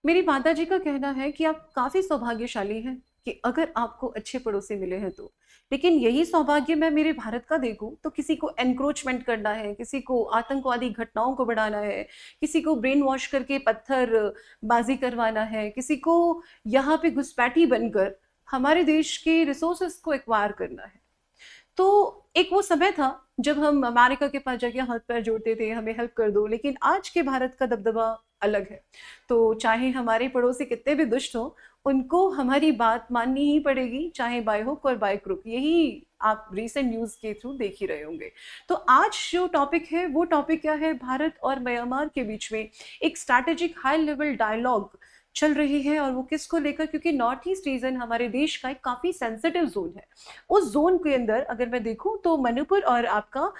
मेरी माताजी का कहना है कि आप काफ़ी सौभाग्यशाली हैं कि अगर आपको अच्छे पड़ोसी मिले हैं तो। लेकिन यही सौभाग्य मैं मेरे भारत का देखूँ तो किसी को एनक्रोचमेंट करना है, किसी को आतंकवादी घटनाओं को बढ़ाना है, किसी को ब्रेन वॉश करके पत्थरबाज़ी करवाना है, किसी को यहाँ पे घुसपैठी बनकर हमारे देश के रिसोर्सेज़ को एक्वायर करना है। तो एक वो समय था जब हम अमेरिका के पास जाके हाथ पैर जोड़ते थे, हमें हेल्प कर दो, लेकिन आज के भारत का दबदबा अलग है। तो चाहे हमारे पड़ोसी कितने भी दुष्ट हों, उनको हमारी बात माननी ही पड़ेगी, चाहे बाय हुक और बाय क्रुक। यही आप रीसेंट न्यूज़ के थ्रू देख ही रहे होंगे। तो आज जो टॉपिक है, वो टॉपिक क्या है? भारत और म्यांमार के बीच में एक स्ट्रैटेजिक हाई लेवल डायलॉग चल रही है, और वो किसको लेकर? क्योंकि नॉर्थ ईस्ट रीजन हमारे देश का एक काफ़ी सेंसिटिव जोन है। उस जोन के अंदर अगर मैं देखूं तो मणिपुर और आपका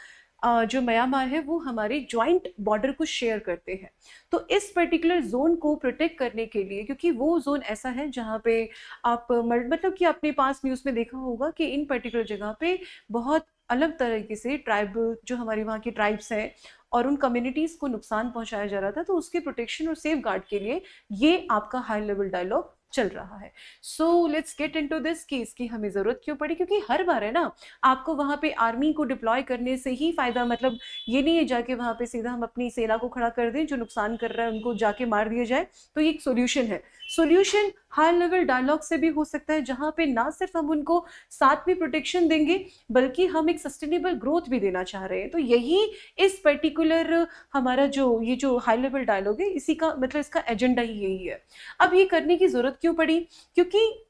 जो म्यांमार है वो हमारे ज्वाइंट बॉर्डर को शेयर करते हैं। तो इस पर्टिकुलर जोन को प्रोटेक्ट करने के लिए, क्योंकि वो जोन ऐसा है जहाँ पे आप मतलब कि आपने पास न्यूज़ में देखा होगा कि इन पर्टिकुलर जगह पे बहुत अलग तरीके से ट्राइबल जो हमारी वहाँ की ट्राइब्स हैं और उन कम्युनिटीज़ को नुकसान पहुंचाया जा रहा था, तो उसके प्रोटेक्शन और सेफ गार्ड के लिए ये आपका हाई लेवल डायलॉग चल रहा है। So let's get into this कि इसकी हमें जरूरत क्यों पड़ी, क्योंकि हर बार है ना, आपको वहां पे आर्मी को डिप्लॉय करने से ही फायदा, मतलब ये नहीं है जाके वहां पे सीधा हम अपनी सेना को खड़ा कर दें, जो नुकसान कर रहा है उनको जाके मार दिया जाए, तो ये एक सोल्यूशन है। सोल्यूशन हाई लेवल डायलॉग से भी हो सकता है, जहां पे ना सिर्फ हम उनको साथ में प्रोटेक्शन देंगे, बल्कि हम एक सस्टेनेबल ग्रोथ भी देना चाह रहे हैं। तो यही इस पर्टिकुलर हमारा जो ये जो हाई लेवल डायलॉग है, इसी का मतलब इसका एजेंडा ही यही है। अब ये करने की जरूरत क्यों पड़ी? क्योंकि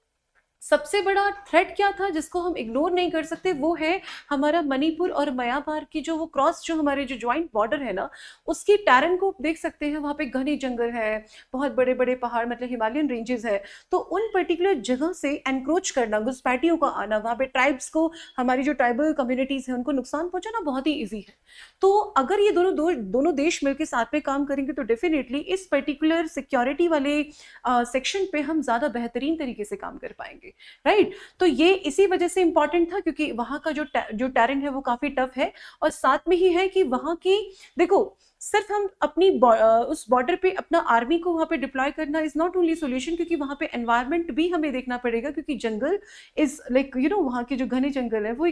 सबसे बड़ा थ्रेट क्या था जिसको हम इग्नोर नहीं कर सकते, वो है हमारा मणिपुर और म्यांमार की जो वो क्रॉस, जो हमारे जो ज्वाइंट बॉर्डर है ना, उसकी टैरन को देख सकते हैं। वहाँ पे घने जंगल है, बहुत बड़े बड़े पहाड़, मतलब हिमालयन रेंजेस है। तो उन पर्टिकुलर जगह से एनक्रोच करना, घुसपैठियों का आना, वहाँ पे ट्राइब्स को, हमारी जो ट्राइबल कम्युनिटीज है उनको नुकसान पहुंचाना बहुत ही ईजी है। तो अगर ये दोनों देश मिलकर साथ में काम करेंगे तो डेफिनेटली इस पर्टिकुलर सिक्योरिटी वाले सेक्शन पे हम ज्यादा बेहतरीन तरीके से काम कर पाएंगे। राइट? तो ये इसी वजह से इंपॉर्टेंट था, क्योंकि वहां का जो टेरेन है वो काफी टफ है, और साथ में ही है कि वहां की, देखो, सिर्फ हम अपनी उस बॉर्डर पे अपना आर्मी को वहां पे डिप्लॉय करना इज नॉट ओनली सॉल्यूशन, क्योंकि वहां पे एनवायरनमेंट भी हमें देखना पड़ेगा, क्योंकि जंगल इज लाइक वहां के जो घने जंगल है वो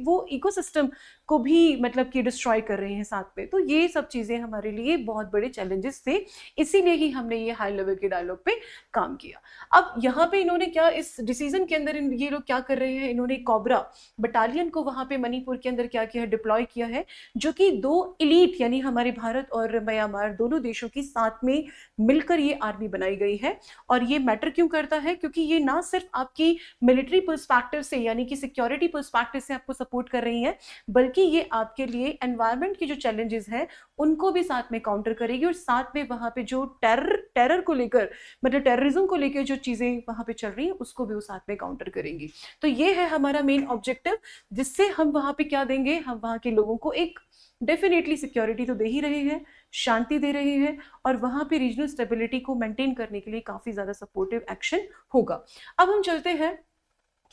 वो इकोसिस्टम को भी मतलब कि डिस्ट्रॉय कर रहे हैं साथ में। तो ये सब चीजें हमारे लिए बहुत बड़े चैलेंजेस थे, इसीलिए ही हमने ये हाई लेवल के डायलॉग पे काम किया। अब यहाँ पे इन्होंने क्या, इस डिसीजन के अंदर ये लोग क्या कर रहे हैं, इन्होंने कोबरा बटालियन को वहां पे मणिपुर के अंदर क्या किया है, डिप्लॉय किया है, जो कि दो इलीट, यानी हमारे भारत और म्यांमार दोनों देशों की साथ में मिलकर ये आर्मी बनाई गई है। और ये मैटर क्यों करता है? क्योंकि ये ना सिर्फ आपकी मिलिट्री पर्सपेक्टिव से, यानी कि सिक्योरिटी पर्सपेक्टिव से आपको सपोर्ट कर रही है, बल्कि ये आपके लिए एनवायरनमेंट के जो चैलेंजेस हैं उनको भी साथ में काउंटर करेगी, और साथ में वहां पे जो टेरर को लेकर, मतलब टेररिज्म को लेकर जो चीजें वहां पे चल रही हैं उसको भी वो साथ में काउंटर करेंगी। तो ये है हमारा मेन ऑब्जेक्टिव, जिससे हम वहां पे क्या देंगे, हम वहां के लोगों को एक डेफिनेटली सिक्योरिटी तो दे ही रहे हैं, शांति दे रहे हैं, और वहां पे रीजनल स्टेबिलिटी को मेंटेन करने के लिए काफी ज्यादा सपोर्टिव एक्शन होगा। अब हम चलते हैं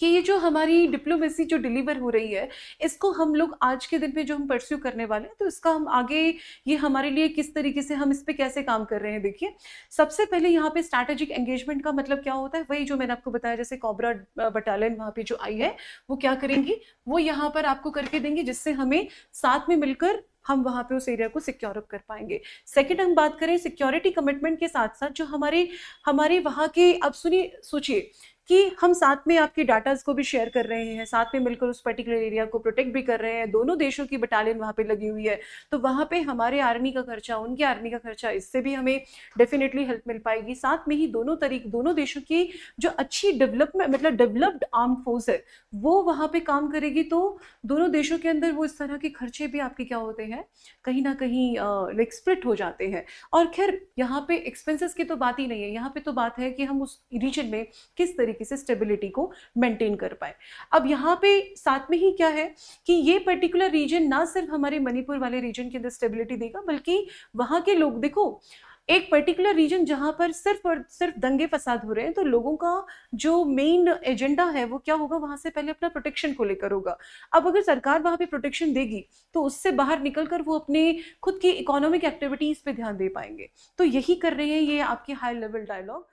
कि ये जो हमारी डिप्लोमेसी जो डिलीवर हो रही है, इसको हम लोग आज के दिन पे जो हम परस्यू करने वाले हैं, तो इसका हम आगे, ये हमारे लिए किस तरीके से, हम इस पे कैसे काम कर रहे हैं। देखिए, सबसे पहले यहाँ पे स्ट्रैटेजिक एंगेजमेंट का मतलब क्या होता है, वही जो मैंने आपको बताया, जैसे कोबरा बटालियन वहाँ पे जो आई है, वो क्या करेंगी, वो यहाँ पर आपको करके देंगे, जिससे हमें साथ में मिलकर हम वहां पे उस एरिया को सिक्योर कर पाएंगे। सेकंड, हम बात करें सिक्योरिटी कमिटमेंट के साथ साथ, जो हमारे हमारे वहां के, अब सुनिए, सोचिए कि हम साथ में आपकी डाटाज को भी शेयर कर रहे हैं, साथ में मिलकर उस पर्टिकुलर एरिया को प्रोटेक्ट भी कर रहे हैं, दोनों देशों की बटालियन वहां पे लगी हुई है, तो वहां पे हमारे आर्मी का खर्चा, उनके आर्मी का खर्चा, इससे भी हमें डेफिनेटली हेल्प मिल पाएगी। साथ में ही दोनों देशों की जो अच्छी डेवलपमेंट, मतलब डेवलप्ड आर्म फोर्स है, वो वहां पे काम करेगी। तो दोनों देशों के अंदर वो इस तरह के खर्चे भी आपके क्या होते हैं, कहीं ना कहीं लाइक स्प्लिट हो जाते हैं। और खैर, यहाँ पे एक्सपेंसेस की तो बात ही नहीं है, यहाँ पे तो बात है कि हम उस रीजन में किस तरीके से स्टेबिलिटी को मेंटेन कर पाए। अब यहाँ पे साथ में ही क्या है कि ये पर्टिकुलर रीजन ना सिर्फ हमारे मणिपुर वाले रीजन के अंदर स्टेबिलिटी देगा, बल्कि वहां के लोग, देखो, एक पर्टिकुलर रीजन जहां पर सिर्फ और सिर्फ दंगे फसाद हो रहे हैं, तो लोगों का जो मेन एजेंडा है वो क्या होगा, वहां से पहले अपना प्रोटेक्शन को लेकर होगा। अब अगर सरकार वहां पे प्रोटेक्शन देगी तो उससे बाहर निकलकर वो अपने खुद की इकोनॉमिक एक्टिविटीज पे ध्यान दे पाएंगे। तो यही कर रहे हैं ये आपके हाई लेवल डायलॉग।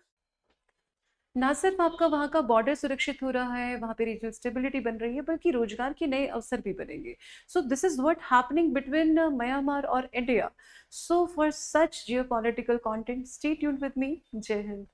ना सिर्फ आपका वहाँ का बॉर्डर सुरक्षित हो रहा है, वहाँ पे रीजनल स्टेबिलिटी बन रही है, बल्कि रोजगार के नए अवसर भी बनेंगे। So this is what happening between Myanmar और India. So for such geopolitical content, stay tuned with me. जय हिंद।